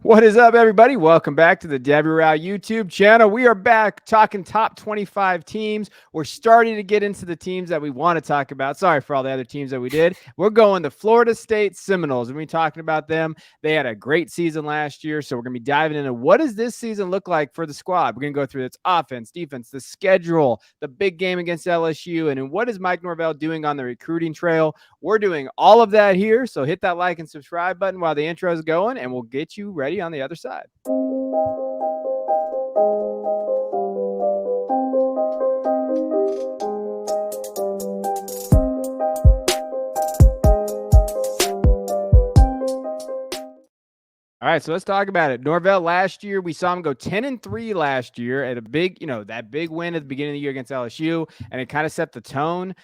What is up, everybody? Welcome back to the Debbie Rao YouTube channel. We are back talking top 25 teams. We're starting to get into the teams that we want to talk about. Sorry for all the other teams that we did. We're going to Florida State Seminoles. We're going to be talking about them. They had a great season last year, so we're going to be diving into what does this season look like for the squad. We're going to go through its offense, defense, the schedule, the big game against LSU, and then what is Mike Norvell doing on the recruiting trail. We're doing all of that here, so hit that like and subscribe button while the intro is going, and we'll get you ready on the other side. All right, so let's talk about it. Norvell last year, we saw him go 10-3 last year at a big, that big win at the beginning of the year against LSU, and it kind of set the tone.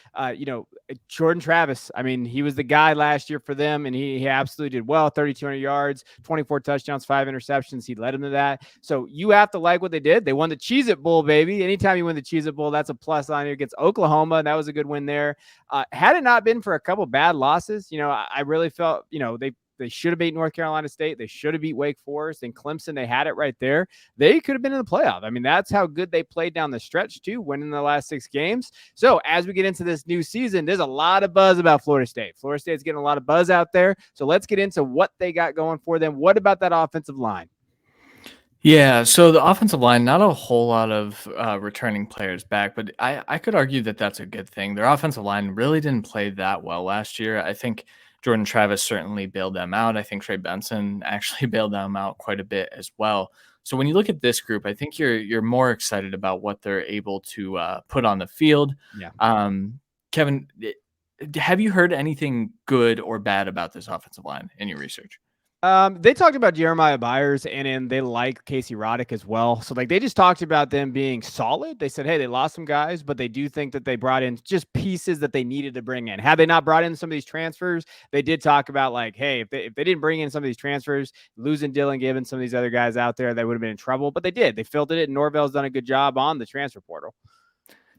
Jordan Travis, I mean, he was the guy last year for them, and he absolutely did well. 3,200 yards, 24 touchdowns, 5 interceptions. He led them to that. So you have to like what they did. They won the Cheez-It Bowl, baby. Anytime you win the Cheez-It Bowl, that's a plus on here against Oklahoma, and that was a good win there. Had it not been for a couple bad losses, I really felt, they should have beat North Carolina State. They should have beat Wake Forest and Clemson. They had it right there. They could have been in the playoff. I mean, that's how good they played down the stretch, too, winning the last 6 games. So as we get into this new season, there's a lot of buzz about Florida State. Florida State's getting a lot of buzz out there. So let's get into what they got going for them. What about that offensive line? Yeah, so the offensive line, not a whole lot of returning players back, but I could argue that that's a good thing. Their offensive line really didn't play that well last year. I think Jordan Travis certainly bailed them out. I think Trey Benson actually bailed them out quite a bit as well. So when you look at this group, I think you're more excited about what they're able to put on the field. Yeah. Kevin, have you heard anything good or bad about this offensive line in your research? They talked about Jeremiah Byers and they like Casey Roddick as well. So they just talked about them being solid. They said, hey, they lost some guys, but they do think that they brought in just pieces that they needed to bring in. Had they not brought in some of these transfers, they did talk about hey, if they didn't bring in some of these transfers, losing Dylan Gibbons, some of these other guys out there, they would have been in trouble. But they did. They filtered it, and Norvell's done a good job on the transfer portal.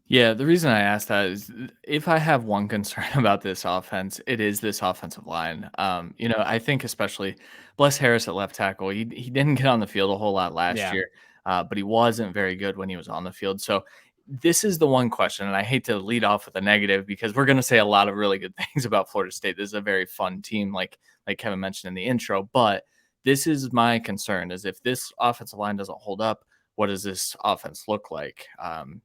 Yeah, the reason I asked that is if I have one concern about this offense, it is this offensive line. I think especially Bless Harris at left tackle, he didn't get on the field a whole lot last year, but he wasn't very good when he was on the field. So this is the one question, and I hate to lead off with a negative because we're going to say a lot of really good things about Florida State. This is a very fun team, like Kevin mentioned in the intro, but this is my concern is if this offensive line doesn't hold up, what does this offense look like?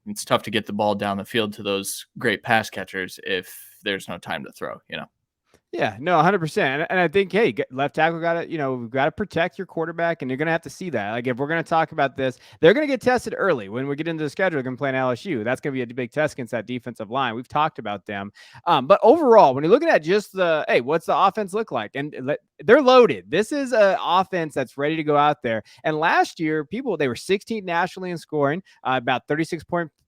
It's tough to get the ball down the field to those great pass catchers if there's no time to throw, Yeah, no, 100%. And I think, hey, left tackle got to, we've got to protect your quarterback, and you're going to have to see that. Like, if we're going to talk about this, they're going to get tested early. When we get into the schedule, they're going to play in LSU. That's going to be a big test against that defensive line. We've talked about them. But overall, when you're looking at just what's the offense look like? And they're loaded. This is an offense that's ready to go out there. And last year, they were 16th nationally in scoring, about 36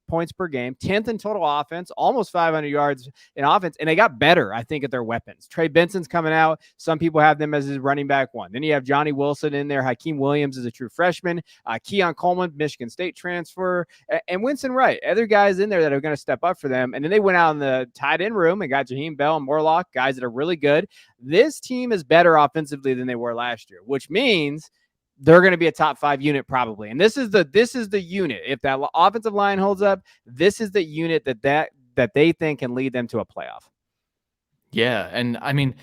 points per game, 10th in total offense, almost 500 yards in offense, and they got better, I think, at their weapons. Trey Benson's coming out. Some people have them as his running back one. Then you have Johnny Wilson in there. Hakeem Williams is a true freshman. Keon Coleman, Michigan State transfer, and Winston Wright. Other guys in there that are going to step up for them. And then they went out in the tight end room and got Jaheim Bell and Morlock, guys that are really good. This team is better offensively than they were last year, which means they're going to be a top 5 unit probably. And this is the unit. If that offensive line holds up, this is the unit that they think can lead them to a playoff. Yeah, and I mean,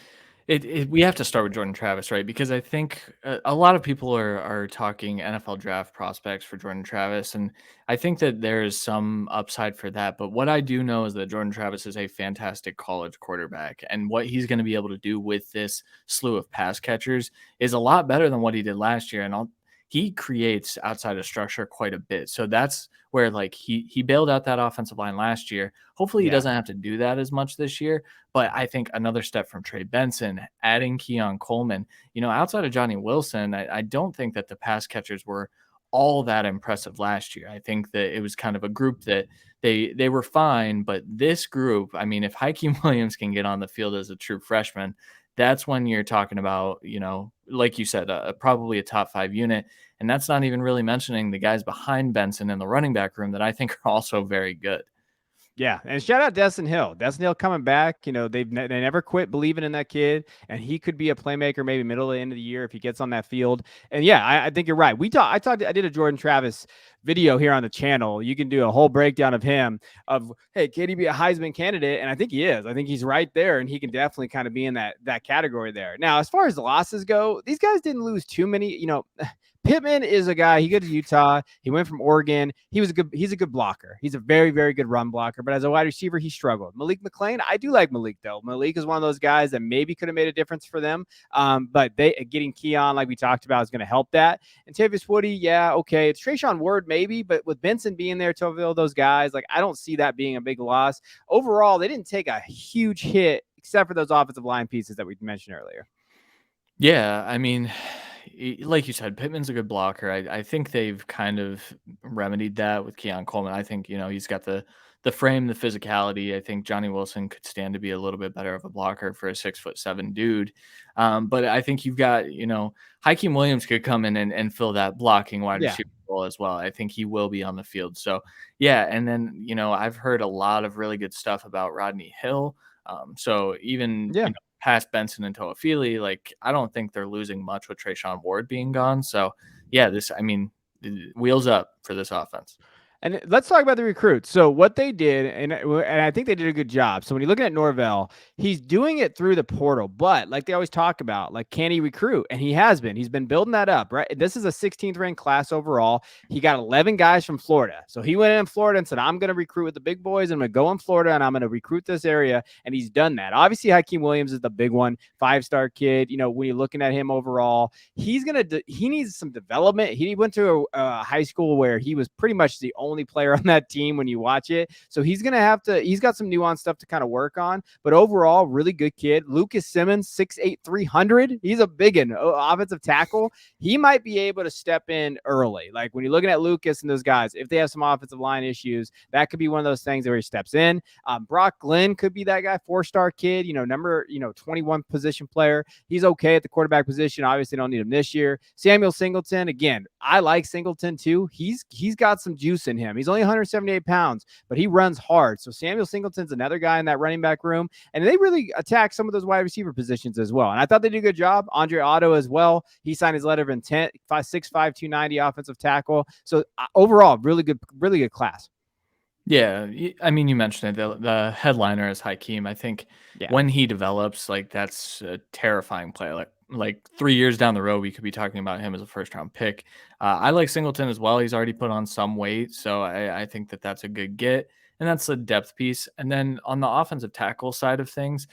we have to start with Jordan Travis, right? Because I think a lot of people are talking NFL draft prospects for Jordan Travis, and I think that there is some upside for that. But what I do know is that Jordan Travis is a fantastic college quarterback, and what he's going to be able to do with this slew of pass catchers is a lot better than what he did last year. And he creates outside of structure quite a bit. So that's where he bailed out that offensive line last year. Hopefully he doesn't have to do that as much this year. But I think another step from Trey Benson, adding Keon Coleman, outside of Johnny Wilson, I don't think that the pass catchers were all that impressive last year. I think that it was kind of a group that they were fine. But this group, I mean, if Hakeem Williams can get on the field as a true freshman, that's when you're talking about, like you said, probably a top 5 unit. And that's not even really mentioning the guys behind Benson in the running back room that I think are also very good. Yeah, and shout out Destin Hill. Destin Hill coming back. You know, they never quit believing in that kid, and he could be a playmaker maybe middle of the end of the year if he gets on that field. And yeah, I think you're right. I did a Jordan Travis video here on the channel. You can do a whole breakdown of him of, hey, can he be a Heisman candidate? And I think he is. I think he's right there, and he can definitely kind of be in that category there. Now, as far as the losses go, these guys didn't lose too many. You know, Pittman is a guy. He goes to Utah. He went from Oregon. He's a good blocker. He's a very, very good run blocker. But as a wide receiver, he struggled. Malik McClain, I do like Malik though. Malik is one of those guys that maybe could have made a difference for them. But they getting Keon, like we talked about, is going to help that. And Tavius Woody, yeah, okay. It's Trayshawn Ward maybe, but with Benson being there to fulfill those guys, like I don't see that being a big loss. Overall, they didn't take a huge hit except for those offensive line pieces that we mentioned earlier. Yeah, I mean, like you said, Pittman's a good blocker. I think they've kind of remedied that with Keon Coleman. I think, he's got the frame, the physicality. I think Johnny Wilson could stand to be a little bit better of a blocker for a 6'7" dude. But I think you've got, Hakeem Williams could come in and fill that blocking wide Yeah. receiver role as well. I think he will be on the field. So yeah, and then I've heard a lot of really good stuff about Rodney Hill. So even Yeah. past Benson and Toafili, like I don't think they're losing much with Trayshawn Ward being gone. So yeah, wheels up for this offense. And let's talk about the recruits. So what they did, and I think they did a good job. So when you're looking at Norvell, he's doing it through the portal, but like they always talk about, like, can he recruit? And he has been. He's been building that up, right? This is a 16th ranked class overall. He got 11 guys from Florida. So he went in Florida and said, I'm going to recruit with the big boys. I'm going to go in Florida and I'm going to recruit this area. And he's done that. Obviously, Hakeem Williams is the big one, 5-star kid. When you're looking at him overall, he needs some development. He went to a high school where he was pretty much the only player on that team when you watch it. So he's got some nuanced stuff to kind of work on, but overall, really good kid. Lucas Simmons, 6'8", 300. He's a big one, offensive tackle. He might be able to step in early. Like when you're looking at Lucas and those guys, if they have some offensive line issues, that could be one of those things where he steps in. Brock Glenn could be that guy, 4-star kid, number 21 position player. He's okay at the quarterback position. Obviously don't need him this year. Samuel Singleton, again, I like Singleton too. He's got some juice in him. He's only 178 pounds, but he runs hard. So Samuel Singleton's another guy in that running back room. And they really attack some of those wide receiver positions as well. And I thought they did a good job. Andre Otto as well. He signed his letter of intent, 6'5", 290 offensive tackle. So overall, really good class. Yeah, I mean, you mentioned it. The headliner is Hakeem. I think when he develops, like that's a terrifying play. Like 3 years down the road, we could be talking about him as a first-round pick. I like Singleton as well. He's already put on some weight, so I think that's a good get, and that's a depth piece. And then on the offensive tackle side of things,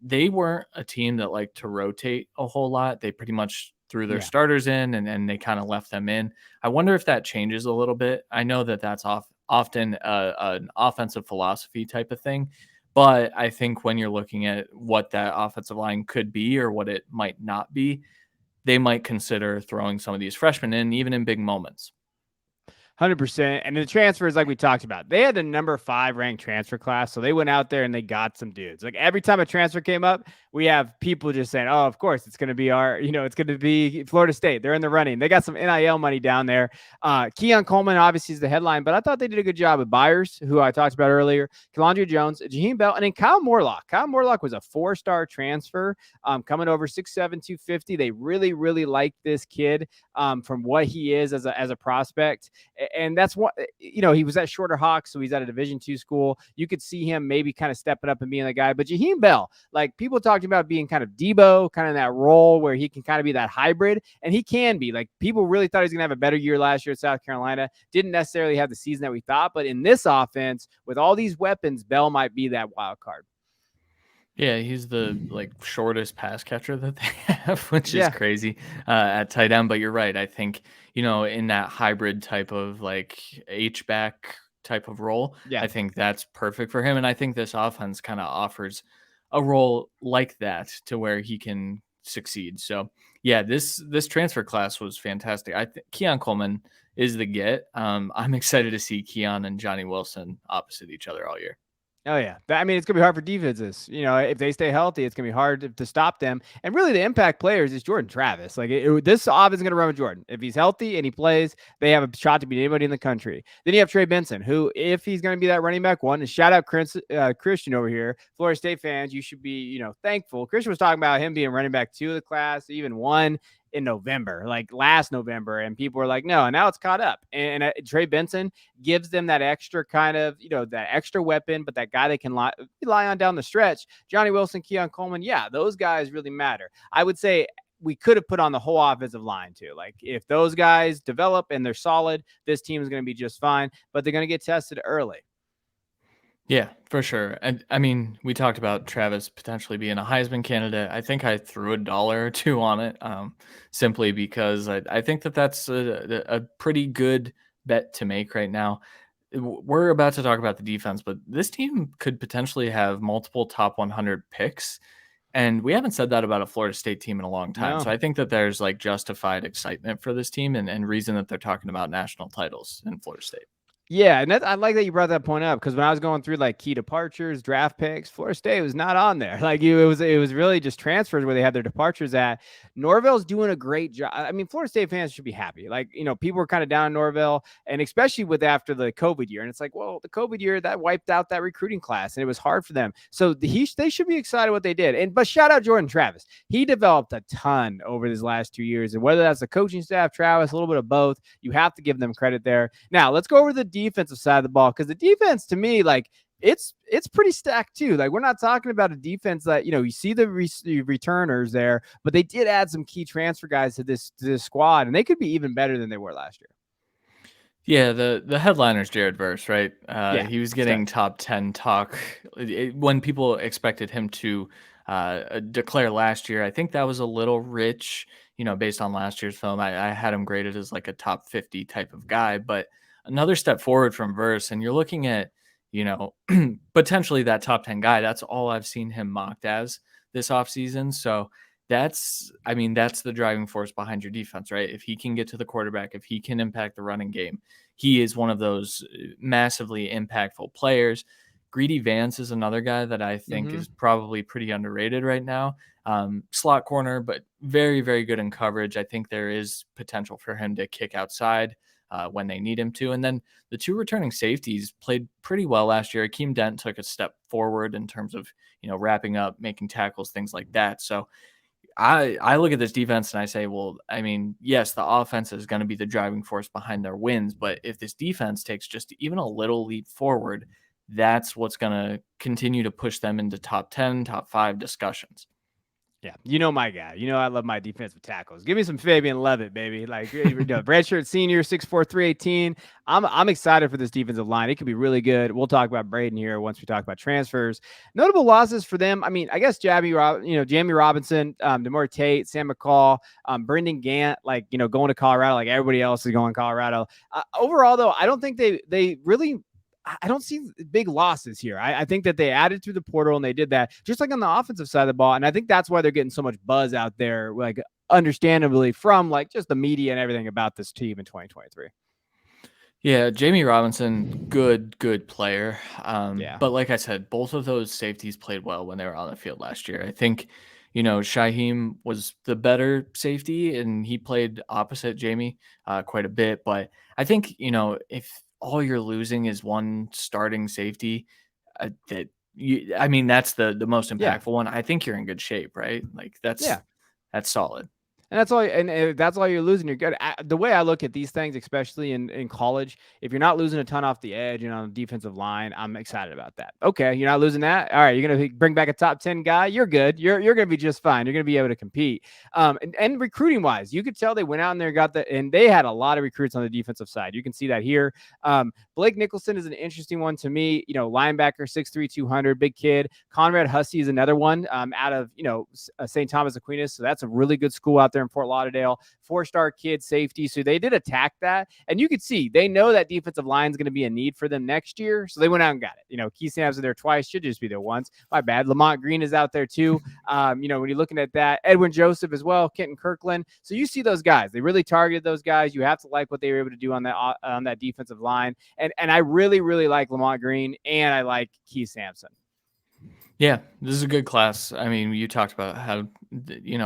they weren't a team that liked to rotate a whole lot. They pretty much threw their starters in and they kind of left them in. I wonder if that changes a little bit. I know that's often an offensive philosophy type of thing. But I think when you're looking at what that offensive line could be or what it might not be, they might consider throwing some of these freshmen in, even in big moments. 100%. And the transfers, like we talked about, they had the number 5 ranked transfer class. So they went out there and they got some dudes. Like every time a transfer came up, we have people just saying, oh, of course, it's going to be it's going to be Florida State. They're in the running. They got some NIL money down there. Keon Coleman, obviously, is the headline, but I thought they did a good job with Byers, who I talked about earlier, Kelandria Jones, Jaheim Bell, and then Kyle Morlock. Kyle Morlock was a 4-star transfer coming over 6'7", 250. They really, really like this kid from what he is as a prospect. And that's what, he was at Shorter Hawks, so he's at a Division II school. You could see him maybe kind of stepping up and being the guy. But Jaheim Bell, like people talking about being kind of Debo, kind of that role where he can kind of be that hybrid, and he can be. Like people really thought he was going to have a better year last year at South Carolina. Didn't necessarily have the season that we thought, but in this offense, with all these weapons, Bell might be that wild card. Yeah, he's the shortest pass catcher that they have, which is crazy at tight end. But you're right. I think, in that hybrid type of H-back type of role, I think that's perfect for him. And I think this offense kind of offers a role like that to where he can succeed. So yeah, this transfer class was fantastic. I think Keon Coleman is the get. I'm excited to see Keon and Johnny Wilson opposite each other all year. Oh yeah, I mean it's gonna be hard for defenses. If they stay healthy, it's gonna be hard to stop them. And really, the impact players is Jordan Travis. Like this offense is gonna run with Jordan. If he's healthy and he plays, they have a shot to beat anybody in the country. Then you have Trey Benson, who, if he's gonna be that running back one, and shout out Christian over here, Florida State fans, you should be thankful. Christian was talking about him being running back 2 of the class, even 1 in November, like last November, and people were like, no, and now it's caught up. And Trey Benson gives them that extra kind of, that extra weapon, but that guy they can rely on down the stretch. Johnny Wilson, Keon Coleman, yeah, those guys really matter. I would say we could have put on the whole offensive line too. Like if those guys develop and they're solid, this team is going to be just fine, but they're going to get tested early. Yeah, for sure. And I mean, we talked about Travis potentially being a Heisman candidate. I think I threw a dollar or two on it, simply because I think that that's a pretty good bet to make right now. We're about to talk about the defense, but this team could potentially have multiple top 100 picks. And we haven't said that about a Florida State team in a long time. No. So I think that there's like justified excitement for this team and reason that they're talking about national titles in Florida State. Yeah, and I like that you brought that point up, because when I was going through like key departures, draft picks, Florida State was not on there. Like it was really just transfers where they had their departures at. Norvell's doing a great job. I mean, Florida State fans should be happy. Like, people were kind of down on Norvell, and especially with after the COVID year. And it's like, well, the COVID year that wiped out that recruiting class, and it was hard for them. So they should be excited what they did. But shout out Jordan Travis. He developed a ton over these last 2 years, and whether that's the coaching staff, Travis, a little bit of both, you have to give them credit there. Now let's go over the defensive side of the ball, because the defense, to me, like it's pretty stacked too. Like we're not talking about a defense that you see the returners there, but they did add some key transfer guys to this squad, and they could be even better than they were last year. Yeah, the headliner's Jared Verse, right? Yeah, He was getting top 10 talk when people expected him to declare last year. I think that was a little rich, based on last year's film. I had him graded as like a top 50 type of guy, but another step forward from Verse, and you're looking at, potentially that top 10 guy. That's all I've seen him mocked as this offseason. So that's the driving force behind your defense, right? If he can get to the quarterback, if he can impact the running game, he is one of those massively impactful players. Greedy Vance is another guy that I think is probably pretty underrated right now. Slot corner, but very, very good in coverage. I think there is potential for him to kick outside when they need him to. And then the 2 returning safeties played pretty well last year. Akeem Dent took a step forward in terms of, wrapping up, making tackles, things like that. So I look at this defense and I say, well, I mean, yes, the offense is going to be the driving force behind their wins, but if this defense takes just even a little leap forward, that's what's going to continue to push them into top 10, top 5 discussions. Yeah, my guy. I love my defensive tackles. Give me some Fabian Levitt, baby. Like redshirt senior, 6'4", 318. I'm excited for this defensive line. It could be really good. We'll talk about Braden here once we talk about transfers. Notable losses for them. I mean, I guess Jamie Robinson, Demore Tate, Sam McCall, Brendan Gant, like going to Colorado, like everybody else is going to Colorado. Overall, though, I don't think they really. I don't see big losses here. I think that they added through the portal, and they did that just like on the offensive side of the ball. And I think that's why they're getting so much buzz out there, like understandably from like just the media and everything about this team in 2023. Yeah, Jamie Robinson, good player. Yeah. But like I said, both of those safeties played well when they were on the field last year. I think, Shaheem was the better safety, and he played opposite Jamie quite a bit. But I think, if all you're losing is one starting safety, that's the most impactful one. I think you're in good shape, right? Like that's solid. And that's all. And that's all you're losing. You're good. The way I look at these things, especially in college, if you're not losing a ton off the edge and on the defensive line, I'm excited about that. Okay, you're not losing that. All right, you're gonna bring back a top 10 guy. You're good. You're gonna be just fine. You're gonna be able to compete. And recruiting wise, you could tell they went out and and they had a lot of recruits on the defensive side. You can see that here. Blake Nicholson is an interesting one to me. Linebacker, 6'3", 200, big kid. Conrad Hussey is another one out of St. Thomas Aquinas. So that's a really good school out there there in Fort Lauderdale, 4-star kid safety. So they did attack that. And you could see they know that defensive line is going to be a need for them next year. So they went out and got it. Keith Sampson there twice, should just be there once. My bad. Lamont Green is out there too. When you're looking at that, Edwin Joseph as well, Kenton Kirkland. So you see those guys. They really targeted those guys. You have to like what they were able to do on that defensive line. And I really, really like Lamont Green, and I like Keith Sampson. Yeah, this is a good class. I mean, you talked about how,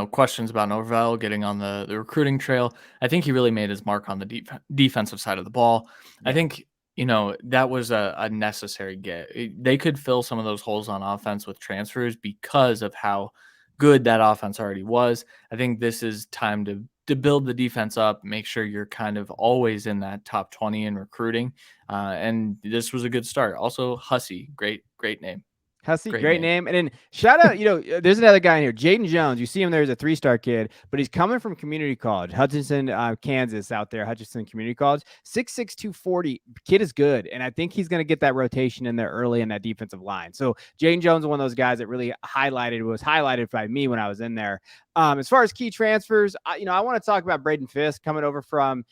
questions about Norvell getting on the recruiting trail. I think he really made his mark on the defensive side of the ball. Yeah. I think, that was a necessary get. They could fill some of those holes on offense with transfers because of how good that offense already was. I think this is time to build the defense up, make sure you're kind of always in that top 20 in recruiting. And this was a good start. Also, Hussey, great name. Hussey, great name. And then shout out, there's another guy in here, Jaden Jones. You see him there as a 3-star kid, but he's coming from community college, Hutchinson, Kansas, out there, Hutchinson Community College. 6'6", 240. Kid is good. And I think he's going to get that rotation in there early in that defensive line. So Jaden Jones is one of those guys that really was highlighted by me when I was in there. As far as key transfers, I want to talk about Braden Fisk coming over from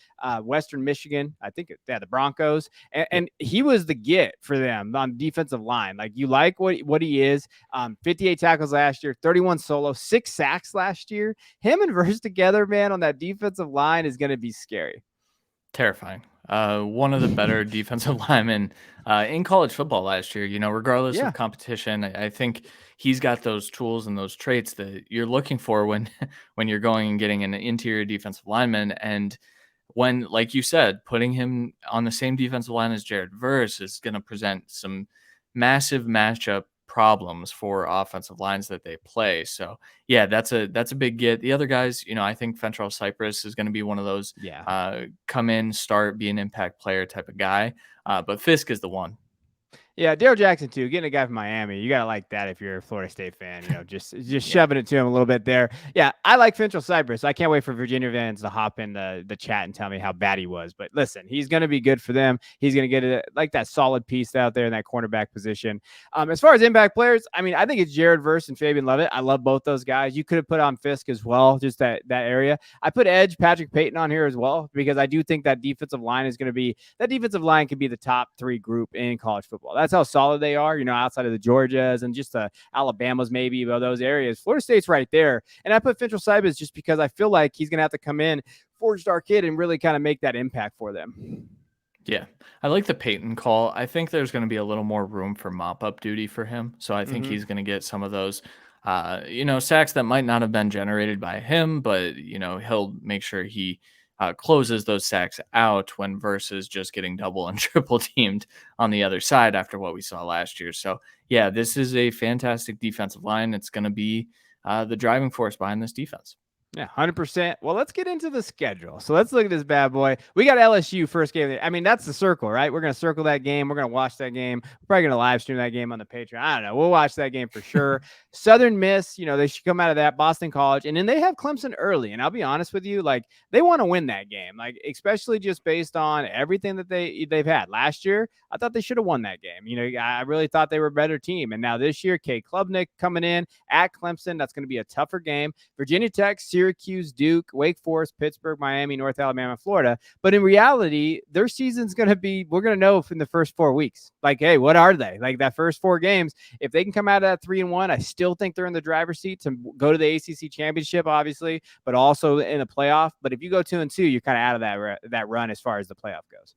Western Michigan. I think the Broncos, and he was the get for them on defensive line. Like, you like what he is. 58 tackles last year, 31 solo, 6 sacks last year. Him and Verse together, man, on that defensive line is going to be scary. Terrifying. One of the better defensive linemen in college football last year, regardless of competition. I think he's got those tools and those traits that you're looking for when you're going and getting an interior defensive lineman. And when, like you said, putting him on the same defensive line as Jared Verse is going to present some massive matchup problems for offensive lines that they play. So yeah, that's a big get. The other guys, I think Fentrell Cypress is going to be one of those come in, start, be an impact player type of guy. But Fisk is the one. Yeah, Daryl Jackson too. Getting a guy from Miami, you gotta like that if you're a Florida State fan. Just shoving it to him a little bit there. Yeah, I like Fentrell Cypress. I can't wait for Virginia fans to hop in the chat and tell me how bad he was. But listen, he's gonna be good for them. He's gonna get like that solid piece out there in that cornerback position. As far as impact players, I mean, I think it's Jared Verse and Fabian Lovett. I love both those guys. You could have put on Fisk as well, just that area. I put edge Patrick Payton on here as well because I do think that defensive line could be the top 3 group in college football. That's how solid they are, outside of the Georgias and just the Alabamas, maybe, about those areas. Florida State's right there. And I put Fentrell Cypress just because I feel like he's going to have to come in, 4-star kid, and really kind of make that impact for them. Yeah, I like the Peyton call. I think there's going to be a little more room for mop-up duty for him. So I think he's going to get some of those, sacks that might not have been generated by him, but, he'll make sure he closes those sacks out when versus just getting double and triple teamed on the other side after what we saw last year. So yeah, this is a fantastic defensive line. It's going to be the driving force behind this defense. Yeah, 100%. Well, let's get into the schedule. So let's look at this bad boy. We got LSU first game. I mean, that's the circle, right? We're going to circle that game. We're going to watch that game. We're probably going to live stream that game on the Patreon. I don't know. We'll watch that game for sure. Southern Miss, they should come out of that. Boston College. And then they have Clemson early. And I'll be honest with you, like, they want to win that game, like, especially just based on everything that they've had. Last year, I thought they should have won that game. I really thought they were a better team. And now this year, Kay Klubnik coming in at Clemson. That's going to be a tougher game. Virginia Tech, Syracuse, Duke, Wake Forest, Pittsburgh, Miami, North Alabama, Florida. But in reality, their season's going to be, we're going to know in the first 4 weeks. Like, hey, what are they? Like, that first 4 games, if they can come out of that 3-1, I still think they're in the driver's seat to go to the ACC championship, obviously, but also in the playoff. But if you go 2-2, you're kind of out of that run as far as the playoff goes.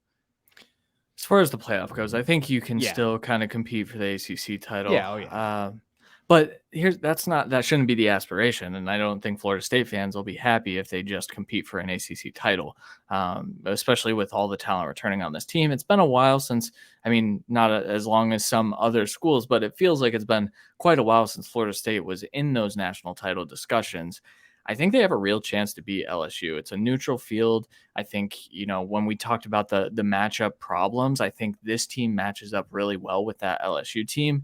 As far as the playoff goes, I think you can still kind of compete for the ACC title. Yeah, oh yeah. But that shouldn't be the aspiration, and I don't think Florida State fans will be happy if they just compete for an ACC title, especially with all the talent returning on this team. It's been a while since, not as long as some other schools, but it feels like it's been quite a while since Florida State was in those national title discussions. I think they have a real chance to beat LSU. It's a neutral field. I think, when we talked about the matchup problems, I think this team matches up really well with that LSU team.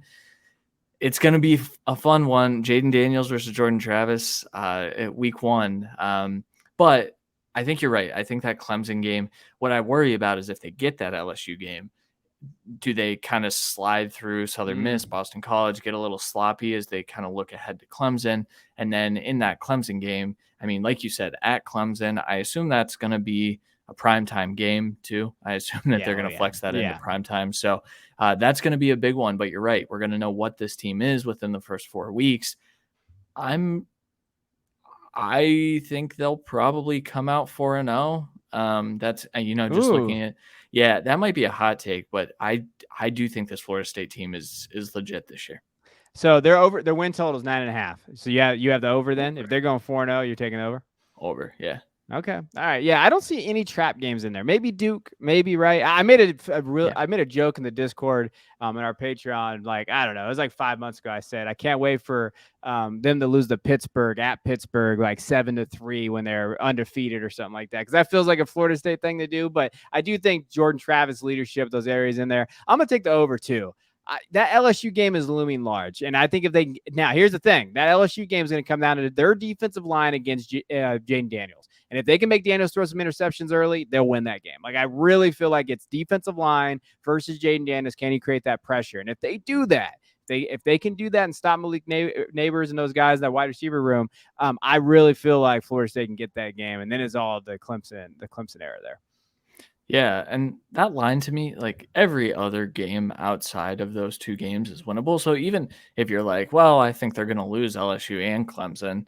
It's going to be a fun one. Jaden Daniels versus Jordan Travis at week 1. But I think you're right. I think that Clemson game, what I worry about is if they get that LSU game, do they kind of slide through Southern Miss, Boston College, get a little sloppy as they kind of look ahead to Clemson? And then in that Clemson game, I mean, like you said, at Clemson, I assume that's going to be a primetime game too. I assume that they're going to flex that into primetime. So that's going to be a big one. But you're right. We're going to know what this team is within the first 4 weeks. I think they'll probably come out 4-0. That's just looking at that might be a hot take, but I do think this Florida State team is legit this year. So their win total is 9.5. So you have the over then. If they're going 4-0, you're taking over. Over, yeah. Okay. All right. Yeah, I don't see any trap games in there. Maybe Duke, maybe, right? I made I made a joke in the Discord in our Patreon, like, I don't know, it was like 5 months ago. I said I can't wait for them to lose to Pittsburgh at Pittsburgh like 7-3 when they're undefeated or something like that, because that feels like a Florida State thing to do. But I do think Jordan Travis leadership, those areas in there, I'm gonna take the over too. That LSU game is looming large. And I think now here's the thing, that LSU game is going to come down to their defensive line against Jaden Daniels. And if they can make Daniels throw some interceptions early, they'll win that game. Like, I really feel like it's defensive line versus Jaden Daniels. Can he create that pressure? And if they do that, if they can do that and stop Malik Neighbors and those guys in that wide receiver room, I really feel like Florida State can get that game. And then it's all the Clemson era there. Yeah, and that line to me, like every other game outside of those 2 games is winnable. So even if you're like, well, I think they're going to lose LSU and Clemson,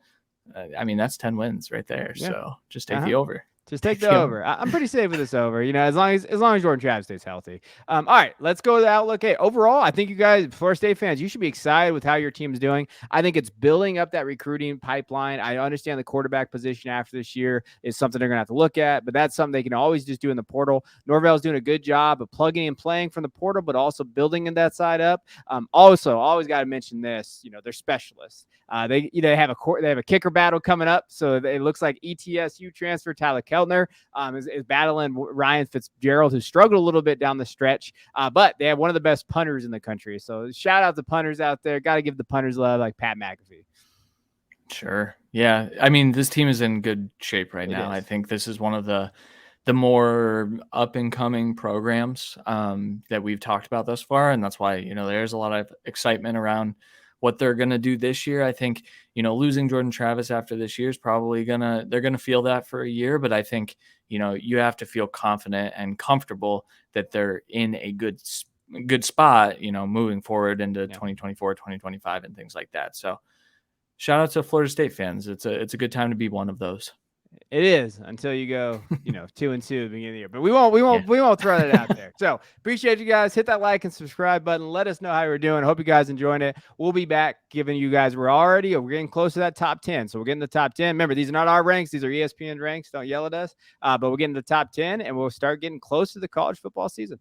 I mean, that's 10 wins right there. Yeah. So just take the over. Just take the over. I'm pretty safe with this over, as long as Jordan Travis stays healthy. All right, let's go to the outlook. Hey, overall, I think you guys, Florida State fans, you should be excited with how your team is doing. I think it's building up that recruiting pipeline. I understand the quarterback position after this year is something they're going to have to look at, but that's something they can always just do in the portal. Norvell's doing a good job of plugging and playing from the portal, but also building in that side up. Also, always got to mention this, they're specialists. They have a kicker battle coming up, so it looks like ETSU transfer Tyler Keltner is battling Ryan Fitzgerald, who struggled a little bit down the stretch, but they have one of the best punters in the country. So shout out to punters out there. Got to give the punters love, like Pat McAfee. Sure. Yeah. I mean, this team is in good shape right now. I think this is one of the more up and coming programs that we've talked about thus far. And that's why, there's a lot of excitement around what they're going to do this year. I think, losing Jordan Travis after this year is probably they're going to feel that for a year. But I think, you have to feel confident and comfortable that they're in a good spot, moving forward into 2024, 2025 and things like that. So shout out to Florida State fans. It's a good time to be one of those. It is, until you go, 2-2 at the beginning of the year. But we won't throw that out there. So appreciate you guys. Hit that like and subscribe button. Let us know how you're doing. Hope you guys enjoying it. We'll be back giving you guys. We're getting close to that top 10. So we're getting the top 10. Remember, these are not our ranks. These are ESPN ranks. Don't yell at us. But we're getting the top 10, and we'll start getting close to the college football season.